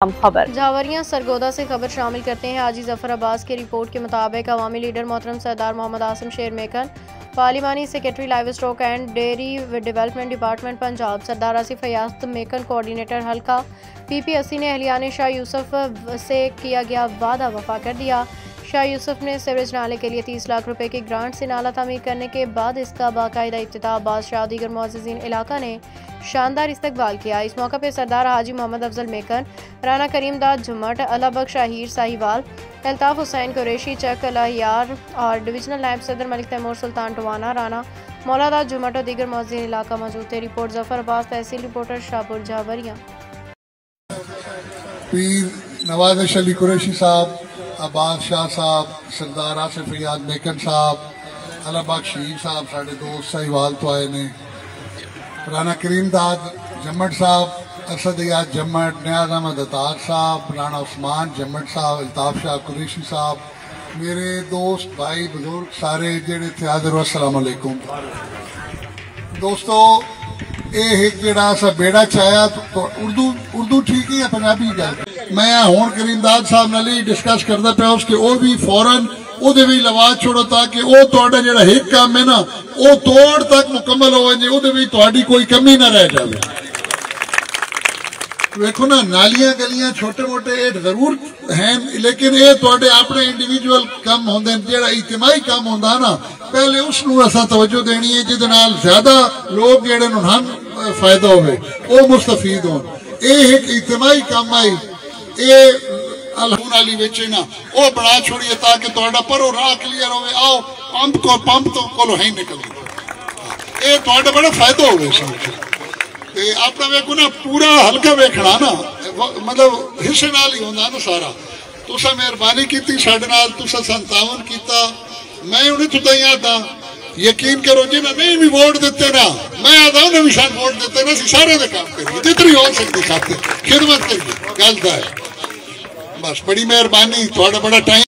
खबर झावरिया सरगोदा से खबर शामिल करते हैं। हाजी जफर अब्बास की रिपोर्ट के मुताबिक अवामी लीडर मोहतरम सरदार मोहम्मद आसिम शेर मेकन, पार्लिमानी secretary livestock and dairy development department Punjab, Sardar Asif Fayyaz Makan coordinator हल्का PP80 ने अहलियान शाह यूसुफ से किया गया वादा वफा कर दिया। शाह यूसुफ ने सीवरेज नाले के लिए 30 लाख रुपए की ग्रांट से नाला तामीर करने के बाद इसका बाकायदा इफ्तिताह अब्बास शाह दीगर मुअज़्ज़िज़ीन इलाका ने शानदार इस्तकबाल किया। इस मौका पर सरदार हाजी मोहम्मद अफजल मेकन, राना करीम दाद झुम्मट, अल्लाह बख्श शाहीर साहिवाल, अल्ताफ हुसैन कुरैशी चक अलाहियार और डिविजनल नायब सदर मलिक तैमूर सुल्तान टवाना, राना मौला दाद झुम्मट और दीगर मुअज़्ज़िज़ीन इलाका मौजूद थे। रिपोर्ट जफर अब्बास, तहसील रिपोर्टर शाहपुर झावरिया। पीर नवाज अली कुरैशी साहब, अब्बास शाह साहब, सरदार आसिफ फयाज मेकन साहब, अल्लाह बख्श शाहीर साहब साढ़े दोस्त साहिवाल तो आए ने, राना करीम दाद जम्मट साहब, असद याद जम्मट, नियाज अहमद अतार साहब, राना उस्मान जम्मट साहब, अल्ताफ शाह कुरैशी साहब, मेरे दोस्त भाई बुजुर्ग सारे जेड़े थे हाजिर हो, अस्सलाम वालेकुम। दोस्तों ये जेड़ा सा बेड़ा चाया तो उर्दू ठीक है या पंजाबी गल मैं हुण करीमदाद साहब नाल ही डिस्कस करदा पिया उसके वो भी फौरन ओदे भी लवाज छोड़ो ताकि वो तुहाडा जेड़ा एक काम है ना वो तोड़ तक मुकम्मल हो जाए, ओदे भी तुहाडी कोई कमी ना रह जाए। देखो ना नालियां गलियां छोटे मोटे जरूर हैं, लेकिन ये तुहाडे अपने इंडिविजुअल कम होंदे, जेड़ा इज्तिमाई काम होंदा ना पहले उसनूं असां तवज्जो देनी है जिहदे नाल ज्यादा लोग जेड़े नुकसान फायदा होवे वो मुस्तफीद होन। ये एक इज्तिमाई काम आई ये अली बेचे ना वो बना छोड़िए ताकि तुहाडा परो राह क्लियर होवे। आओ पंप तो कोलो है निकल ये तुहाडा बड़ा फायदा होवे। अपना वेखो ना पूरा हल्का वेखना ना मतलब हिस्से नाल ही होंदा ना सारा। तुसा मेहरबानी कीती साडे नाल, तुसा संतावन कीता, मैं उन्हें तुदा याद दा यकीन करो जिन्हें नहीं भी वोट दिते ना मैं आता उन्हें भी शायद वोट दिते ना सारे दे काम करिए जितनी हो सकती खाते खिदमत करिए गल दा है। बस बड़ी मेहरबानी, थोड़ा बड़ा टाइम